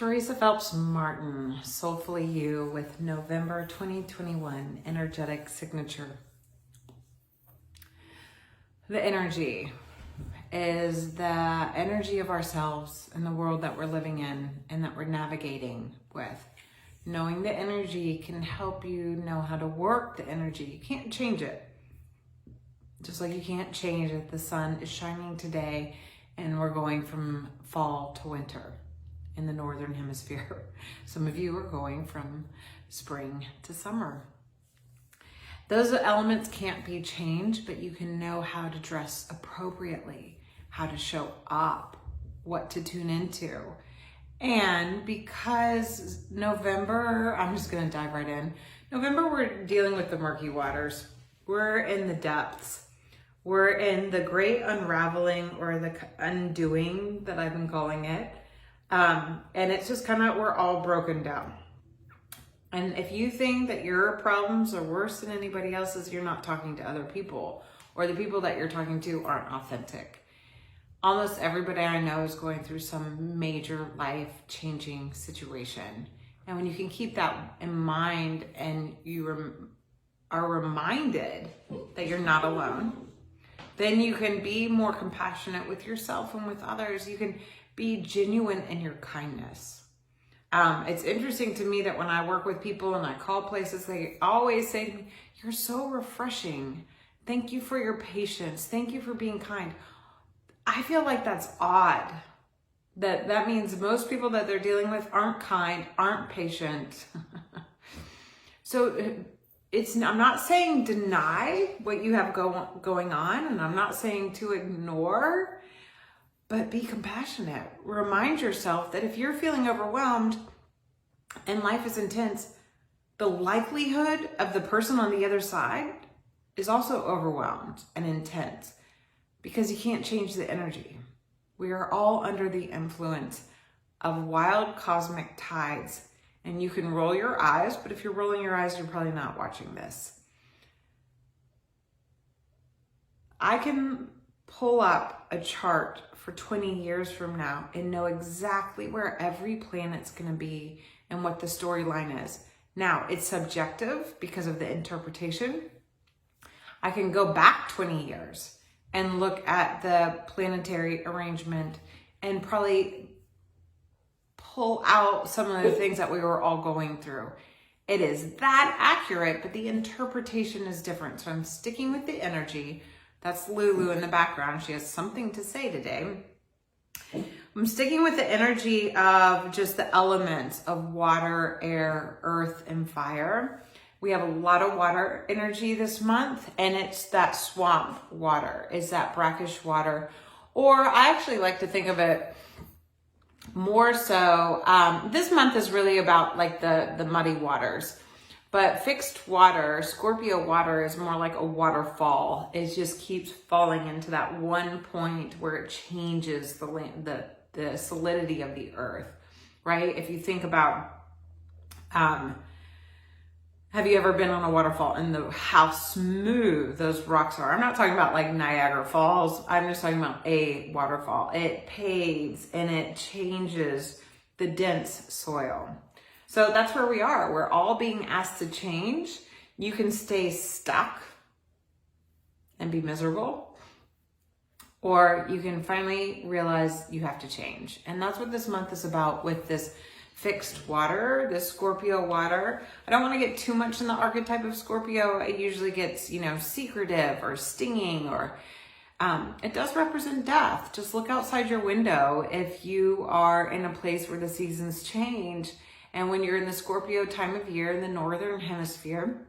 Teresa Phelps Martin, Soulfully You, with November 2021 energetic signature. The energy is the energy of ourselves and the world that we're living in and that we're navigating with. Knowing the energy can help you know how to work the energy. You can't change it. Just like you can't change it. The sun is shining today and we're going from fall to winter in the northern hemisphere. Some of you are going from spring to summer. Those elements can't be changed, but you can know how to dress appropriately, how to show up, what to tune into. And because November, I'm just gonna dive right in. November, we're dealing with the murky waters. We're in the depths. We're in the great unraveling, or the undoing that I've been calling it. And it's just kind of, we're all broken down. And if you think that your problems are worse than anybody else's, you're not talking to other people, or the people that you're talking to aren't authentic. Almost everybody I know is going through some major life-changing situation. And when you can keep that in mind and you are reminded that you're not alone, then you can be more compassionate with yourself and with others. You can be genuine in your kindness. It's interesting to me that when I work with people and I call places, they always say to me, "You're so refreshing. Thank you for your patience. Thank you for being kind." I feel like that's odd. That means most people that they're dealing with aren't kind, aren't patient. So I'm not saying deny what you have going on, and I'm not saying to ignore, but be compassionate. Remind yourself that if you're feeling overwhelmed and life is intense, the likelihood of the person on the other side is also overwhelmed and intense, because you can't change the energy. We are all under the influence of wild cosmic tides, and you can roll your eyes, but if you're rolling your eyes, you're probably not watching this. I can pull up a chart for 20 years from now and know exactly where every planet's gonna be and what the storyline is. Now, it's subjective because of the interpretation. I can go back 20 years and look at the planetary arrangement and probably pull out some of the things that we were all going through. It is that accurate, but the interpretation is different. So I'm sticking with the energy. That's Lulu in the background. She has something to say today. I'm sticking with the energy of just the elements of water, air, earth, and fire. We have a lot of water energy this month, and it's that swamp water, is that brackish water. Or I actually like to think of it more so, this month is really about like the muddy waters. But fixed water, Scorpio water, is more like a waterfall. It just keeps falling into that one point where it changes the land, the solidity of the earth, right? If you think about, have you ever been on a waterfall and how smooth those rocks are? I'm not talking about like Niagara Falls. I'm just talking about a waterfall. It paves and it changes the dense soil. So that's where we are. We're all being asked to change. You can stay stuck and be miserable, or you can finally realize you have to change. And that's what this month is about with this fixed water, this Scorpio water. I don't want to get too much in the archetype of Scorpio. It usually gets, secretive or stinging, or it does represent death. Just look outside your window if you are in a place where the seasons change. And when you're in the Scorpio time of year in the northern hemisphere,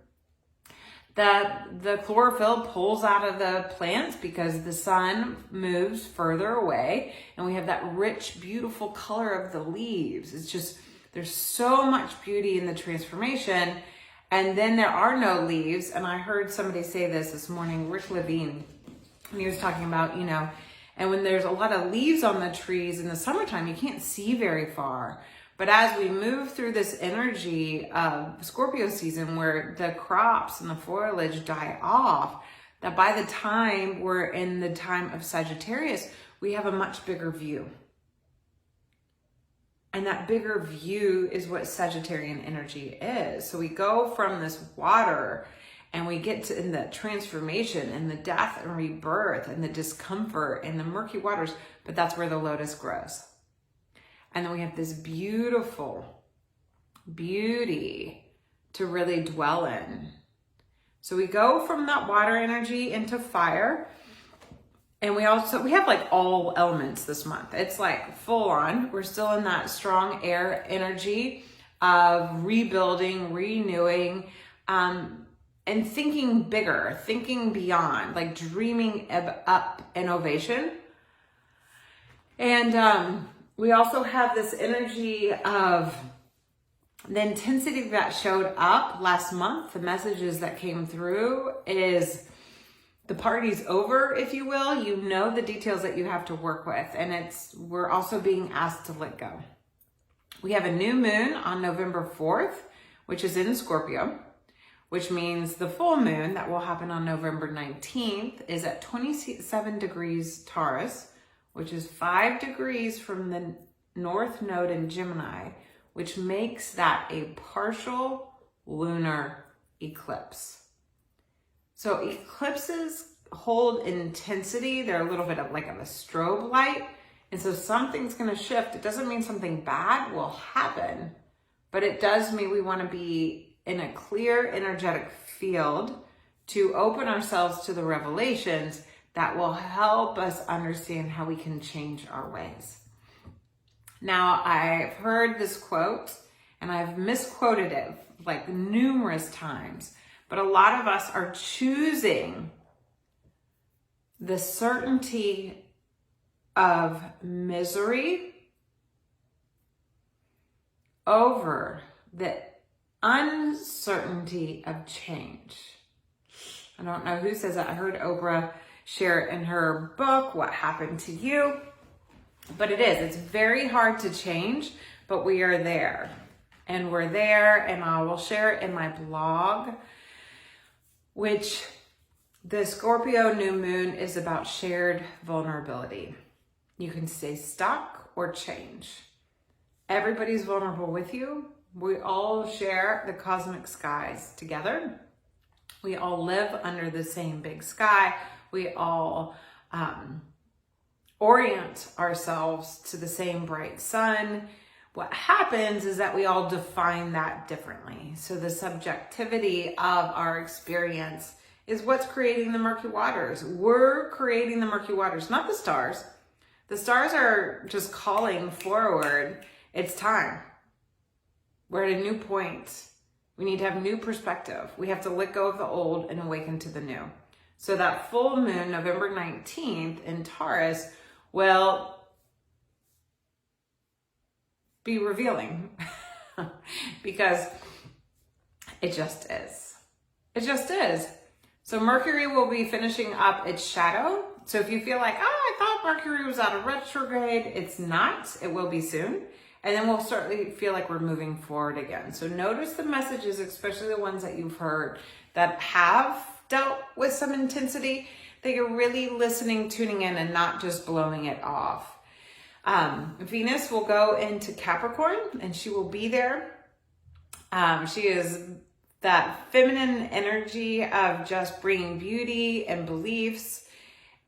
the chlorophyll pulls out of the plants because the sun moves further away, and we have that rich, beautiful color of the leaves. It's just, there's so much beauty in the transformation. And then there are no leaves. And I heard somebody say this morning, Rick Levine, and he was talking about, and when there's a lot of leaves on the trees in the summertime, you can't see very far. But as we move through this energy of Scorpio season, where the crops and the foliage die off, that by the time we're in the time of Sagittarius, we have a much bigger view. And that bigger view is what Sagittarian energy is. So we go from this water and we get to in the transformation and the death and rebirth and the discomfort and the murky waters, but that's where the lotus grows. And then we have this beautiful beauty to really dwell in. So we go from that water energy into fire. And we have like all elements this month. It's like full on. We're still in that strong air energy of rebuilding, renewing, and thinking bigger, thinking beyond, like dreaming up innovation. And we also have this energy of the intensity that showed up last month. The messages that came through is the party's over, if you will. You know the details that you have to work with, and we're also being asked to let go. We have a new moon on November 4th, which is in Scorpio, which means the full moon that will happen on November 19th is at 27 degrees Taurus, which is 5 degrees from the North Node in Gemini, which makes that a partial lunar eclipse. So eclipses hold intensity. They're a little bit of like a strobe light. And so something's going to shift. It doesn't mean something bad will happen, but it does mean we want to be in a clear energetic field to open ourselves to the revelations that will help us understand how we can change our ways. Now, I've heard this quote and I've misquoted it like numerous times. But a lot of us are choosing the certainty of misery over the uncertainty of change. I don't know who says that. I heard Oprah share it in her book, What Happened to You? But it is. It's very hard to change, but we are there. And we're there, and I will share it in my blog, which the Scorpio New Moon is about shared vulnerability. You can stay stuck or change. Everybody's vulnerable with you. We all share the cosmic skies together. We all live under the same big sky. We all orient ourselves to the same bright sun. What happens is that we all define that differently. So the subjectivity of our experience is what's creating the murky waters. We're creating the murky waters, not the stars. The stars are just calling forward. It's time. We're at a new point. We need to have new perspective. We have to let go of the old and awaken to the new. So that full moon, November 19th in Taurus, will be revealing because it just is. It just is. So Mercury will be finishing up its shadow. So if you feel like, I thought Mercury was out of retrograde, it's not. It will be soon. And then we'll certainly feel like we're moving forward again. So notice the messages, especially the ones that you've heard that have dealt with some intensity, that you're really listening, tuning in, and not just blowing it off. Venus will go into Capricorn, and she will be there. She is that feminine energy of just bringing beauty and beliefs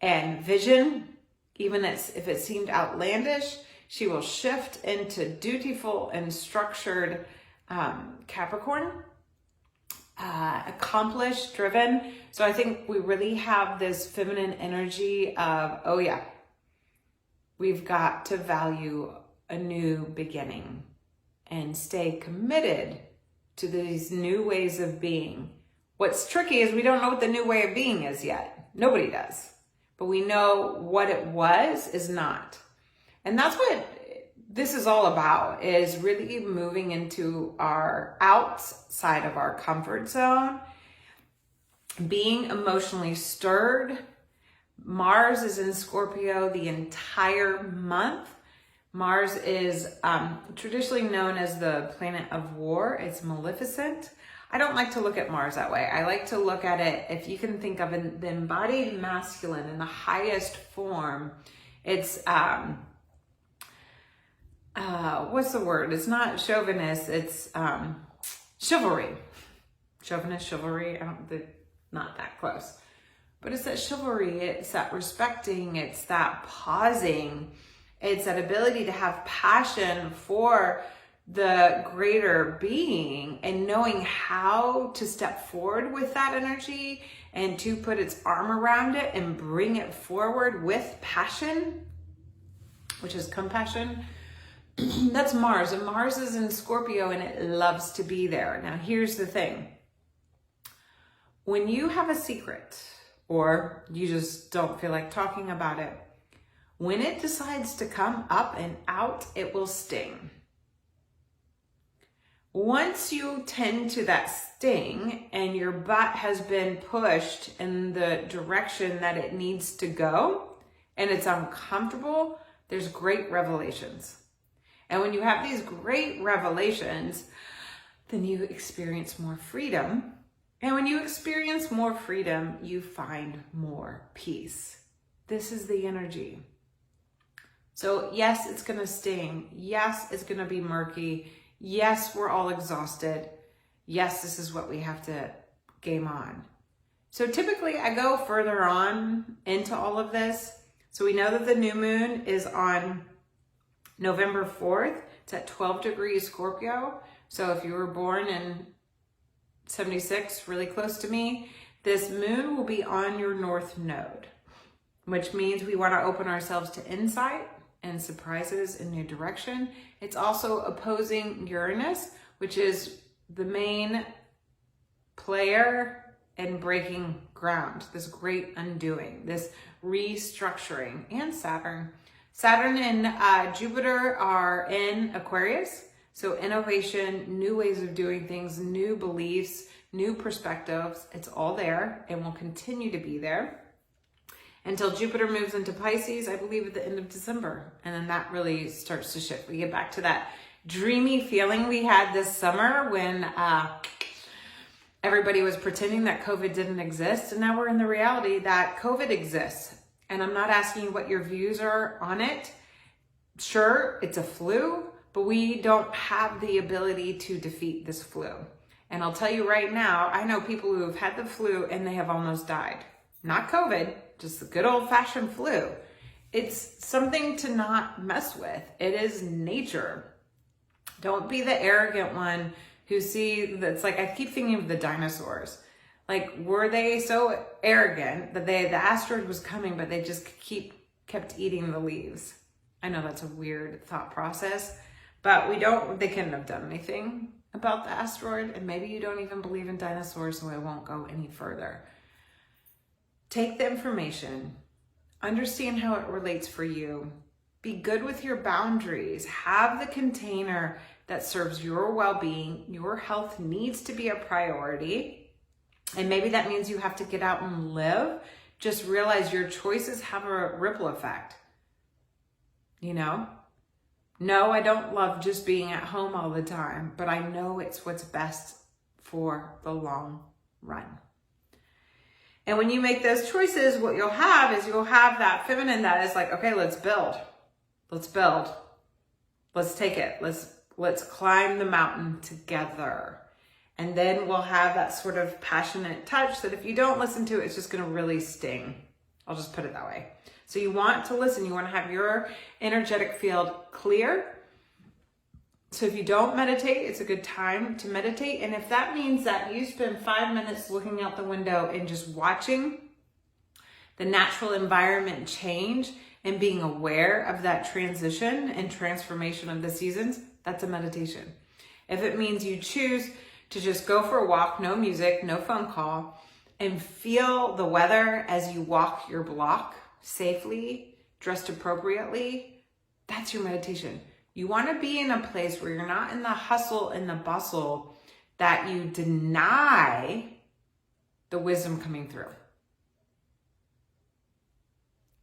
and vision. Even if it seemed outlandish, she will shift into dutiful and structured Capricorn, accomplished, driven. So I think we really have this feminine energy of, oh yeah, we've got to value a new beginning and stay committed to these new ways of being. What's tricky is we don't know what the new way of being is yet. Nobody does. But we know what it was is not. And that's what this is all about, is really moving into our outside of our comfort zone, being emotionally stirred. Mars is in Scorpio the entire month. Mars is traditionally known as the planet of war. It's maleficent. I don't like to look at Mars that way. I like to look at it, if you can think of the embodied masculine in the highest form, it's what's the word? It's not chauvinist, it's chivalry. Chauvinist, chivalry, not that close. But it's that chivalry, it's that respecting, it's that pausing, it's that ability to have passion for the greater being and knowing how to step forward with that energy and to put its arm around it and bring it forward with passion, which is compassion. That's Mars, and Mars is in Scorpio and it loves to be there. Now, here's the thing. When you have a secret, or you just don't feel like talking about it, when it decides to come up and out, it will sting. Once you tend to that sting and your butt has been pushed in the direction that it needs to go and it's uncomfortable, there's great revelations. And when you have these great revelations, then you experience more freedom. And when you experience more freedom, you find more peace. This is the energy. So yes, it's going to sting. Yes, it's going to be murky. Yes, we're all exhausted. Yes, this is what we have to game on. So typically I go further on into all of this. So we know that the new moon is on November 4th. It's at 12 degrees Scorpio. So if you were born in 76, really close to me, this moon will be on your north node, which means we want to open ourselves to insight and surprises in new direction. It's also opposing Uranus, which is the main player in breaking ground, this great undoing, this restructuring, and Saturn. Saturn and Jupiter are in Aquarius. So innovation, new ways of doing things, new beliefs, new perspectives, it's all there and will continue to be there until Jupiter moves into Pisces, I believe at the end of December. And then that really starts to shift. We get back to that dreamy feeling we had this summer when everybody was pretending that COVID didn't exist. And now we're in the reality that COVID exists. And I'm not asking you what your views are on it. Sure, it's a flu, but we don't have the ability to defeat this flu. And I'll tell you right now, I know people who have had the flu and they have almost died. Not COVID, just the good old-fashioned flu. It's something to not mess with. It is nature. Don't be the arrogant one who that's like, I keep thinking of the dinosaurs. Like, were they so arrogant that the asteroid was coming, but they just kept eating the leaves? I know that's a weird thought process, but they couldn't have done anything about the asteroid. And maybe you don't even believe in dinosaurs, so I won't go any further. Take the information, understand how it relates for you, be good with your boundaries, have the container that serves your well-being. Your health needs to be a priority. And maybe that means you have to get out and live. Just realize your choices have a ripple effect. You know? No, I don't love just being at home all the time, but I know it's what's best for the long run. And when you make those choices, what you'll have that feminine that is like, okay, let's build. Let's build. Let's take it. Let's climb the mountain together. And then we'll have that sort of passionate touch that if you don't listen to it, it's just going to really sting. I'll just put it that way. So you want to listen. You want to have your energetic field clear. So if you don't meditate, it's a good time to meditate. And if that means that you spend 5 minutes looking out the window and just watching the natural environment change and being aware of that transition and transformation of the seasons, that's a meditation. If it means you choose to just go for a walk, no music, no phone call, and feel the weather as you walk your block safely, dressed appropriately, that's your meditation. You want to be in a place where you're not in the hustle and the bustle that you deny the wisdom coming through.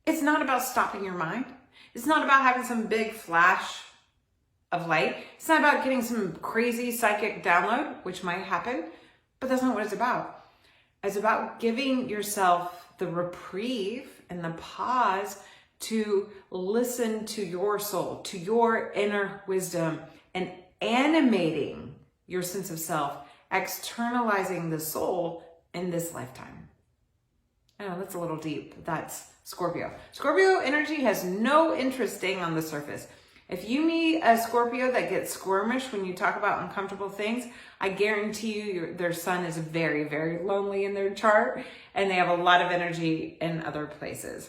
It's not about stopping your mind. It's not about having some big flash of light. It's not about getting some crazy psychic download, which might happen, but that's not what it's about. It's about giving yourself the reprieve and the pause to listen to your soul, to your inner wisdom, and animating your sense of self, externalizing the soul in this lifetime. I know that's a little deep. That's Scorpio. Scorpio energy has no interest staying on the surface. If you meet a Scorpio that gets squirmish when you talk about uncomfortable things, I guarantee you their sun is very, very lonely in their chart, and they have a lot of energy in other places.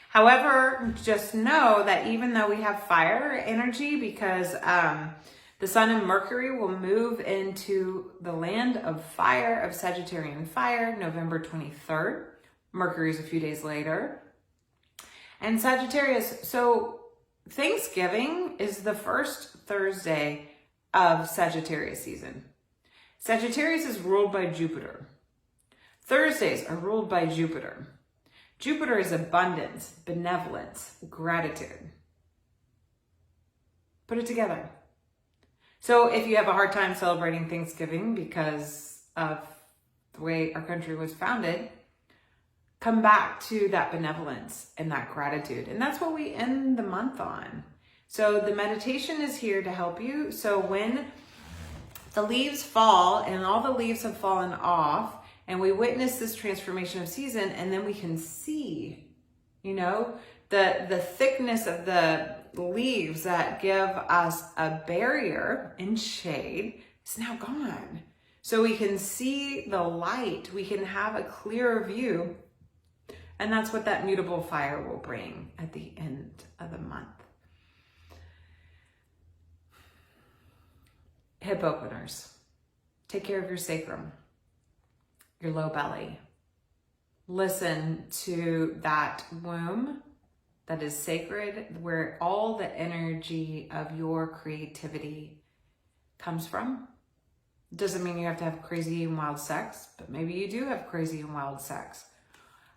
However, just know that even though we have fire energy, because the sun and Mercury will move into the land of fire, of Sagittarian fire, November 23rd. Mercury's a few days later. And Sagittarius, so Thanksgiving is the first Thursday of Sagittarius season. Sagittarius is ruled by Jupiter. Thursdays are ruled by Jupiter. Jupiter is abundance, benevolence, gratitude. Put it together. So if you have a hard time celebrating Thanksgiving because of the way our country was founded, come back to that benevolence and that gratitude. And that's what we end the month on. So the meditation is here to help you. So when the leaves fall and all the leaves have fallen off, and we witness this transformation of season, and then we can see, you know, the thickness of the leaves that give us a barrier in shade is now gone. So we can see the light, we can have a clearer view, and that's what that mutable fire will bring at the end of the month. Hip openers. Take care of your sacrum, your low belly. Listen to that womb that is sacred, where all the energy of your creativity comes from. Doesn't mean you have to have crazy and wild sex, but maybe you do have crazy and wild sex.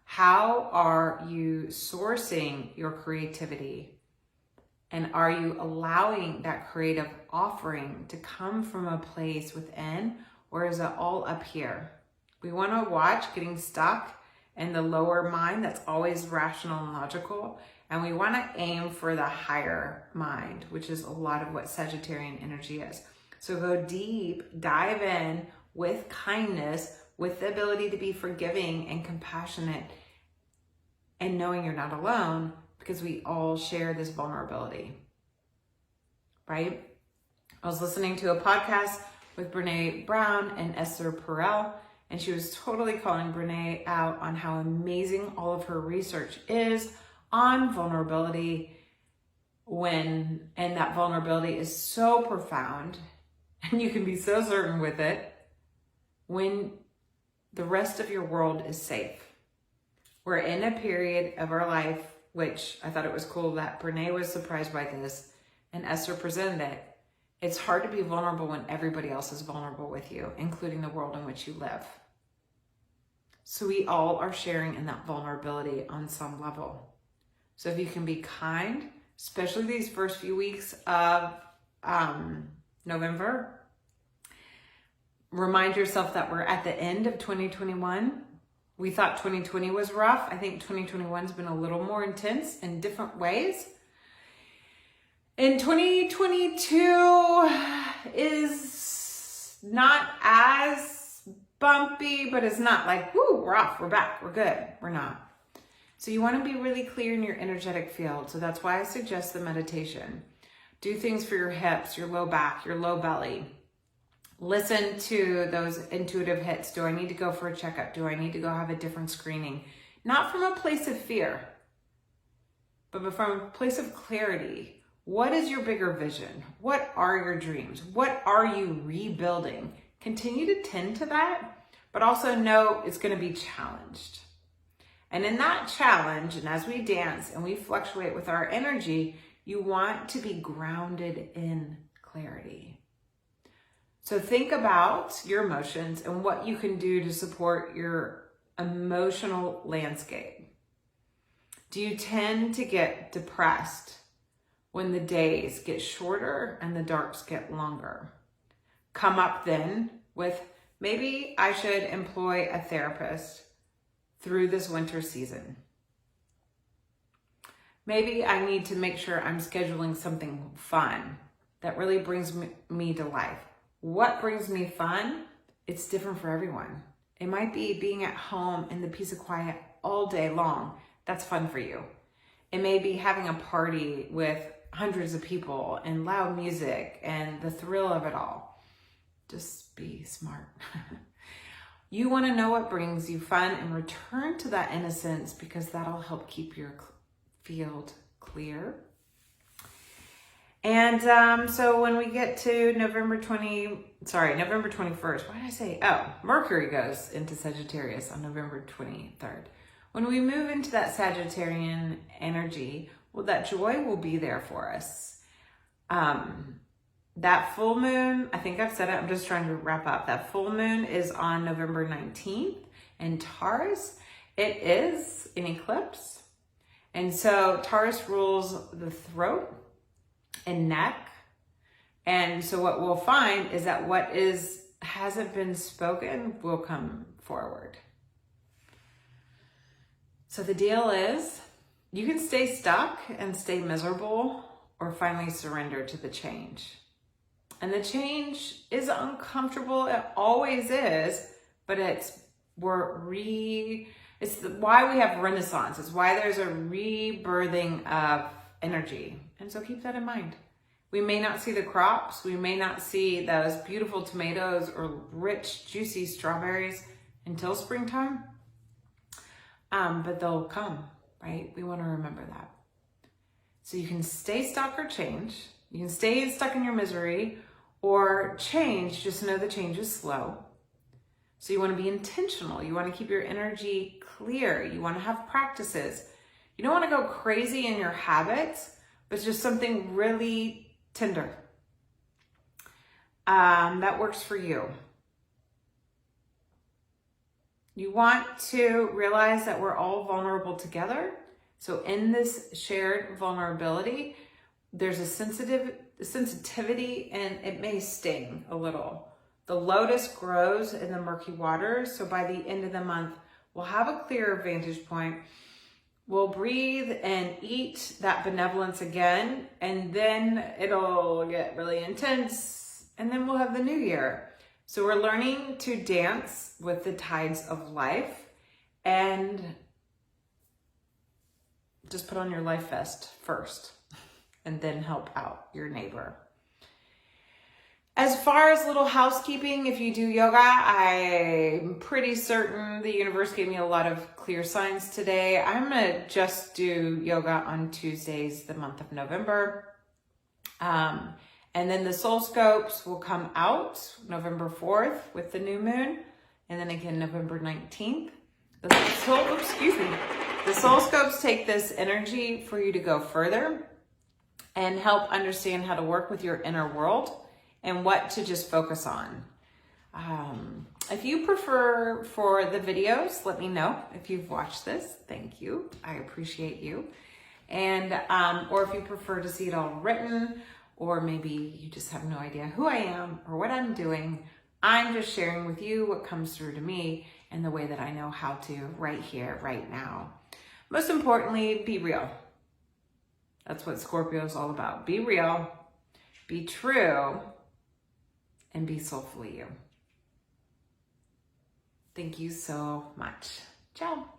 How are you sourcing your creativity? And are you allowing that creative offering to come from a place within, or is it all up here? We want to watch getting stuck in the lower mind that's always rational and logical. And we want to aim for the higher mind, which is a lot of what Sagittarian energy is. So go deep, dive in with kindness, with the ability to be forgiving and compassionate, and knowing you're not alone, because we all share this vulnerability, right? I was listening to a podcast with Brene Brown and Esther Perel, and she was totally calling Brene out on how amazing all of her research is on vulnerability, and that vulnerability is so profound, and you can be so certain with it when the rest of your world is safe. We're in a period of our life, which I thought it was cool that Brene was surprised by this and Esther presented it. It's hard to be vulnerable when everybody else is vulnerable with you, including the world in which you live. So we all are sharing in that vulnerability on some level. So if you can be kind, especially these first few weeks of November, remind yourself that we're at the end of 2021. We thought 2020 was rough. I think 2021's been a little more intense in different ways. And 2022 is not as bumpy, but it's not like, whoo, we're off, we're back, we're good. We're not. So you want to be really clear in your energetic field. So that's why I suggest the meditation. Do things for your hips, your low back, your low belly. Listen to those intuitive hits. Do I need to go for a checkup? Do I need to go have a different screening? Not from a place of fear, but from a place of clarity. What is your bigger vision? What are your dreams? What are you rebuilding? Continue to tend to that, but also know it's going to be challenged. And in that challenge, and as we dance and we fluctuate with our energy, you want to be grounded in clarity. So think about your emotions and what you can do to support your emotional landscape. Do you tend to get depressed when the days get shorter and the darks get longer? Come up then with, maybe I should employ a therapist through this winter season. Maybe I need to make sure I'm scheduling something fun that really brings me to life. What brings me fun? It's different for everyone. It might be being at home in the peace of quiet all day long. That's fun for you. It may be having a party with hundreds of people and loud music and the thrill of it all. Just be smart. You want to know what brings you fun and return to that innocence, because that'll help keep your field clear. And so when we get to November 21st, what did I say? Oh, Mercury goes into Sagittarius on November 23rd. When we move into that Sagittarian energy, well, that joy will be there for us. That full moon, I think I've said it, I'm just trying to wrap up. That full moon is on November 19th in Taurus. It is an eclipse. And so Taurus rules the throat and neck. And so what we'll find is that what hasn't been spoken will come forward. So the deal is, you can stay stuck and stay miserable, or finally surrender to the change. And the change is uncomfortable. It always is, but it's why we have Renaissance. It's why there's a rebirthing of energy. And so keep that in mind. We may not see the crops. We may not see those beautiful tomatoes or rich, juicy strawberries until springtime. But they'll come, right? We want to remember that. So you can stay stuck or change. You can stay stuck in your misery or change. Just know the change is slow. So you want to be intentional. You want to keep your energy clear. You want to have practices. You don't want to go crazy in your habits, but just something really tender that works for you. You want to realize that we're all vulnerable together. So in this shared vulnerability, there's a sensitivity, and it may sting a little. The lotus grows in the murky waters. So by the end of the month, we'll have a clearer vantage point. We'll breathe and eat that benevolence again, and then it'll get really intense, and then we'll have the new year. So we're learning to dance with the tides of life, and just put on your life vest first and then help out your neighbor. As far as little housekeeping, if you do yoga, I'm pretty certain the universe gave me a lot of clear signs today. I'm going to just do yoga on Tuesdays, the month of November. And then the soul scopes will come out November 4th with the new moon. And then again, November 19th. The soul scopes take this energy for you to go further and help understand how to work with your inner world and what to just focus on. If you prefer for the videos, let me know. If you've watched this, thank you. I appreciate you. And, or if you prefer to see it all written, or maybe you just have no idea who I am or what I'm doing, I'm just sharing with you what comes through to me and the way that I know how to right here, right now. Most importantly, be real. That's what Scorpio is all about. Be real, be true, and be soulfully you. Thank you so much. Ciao.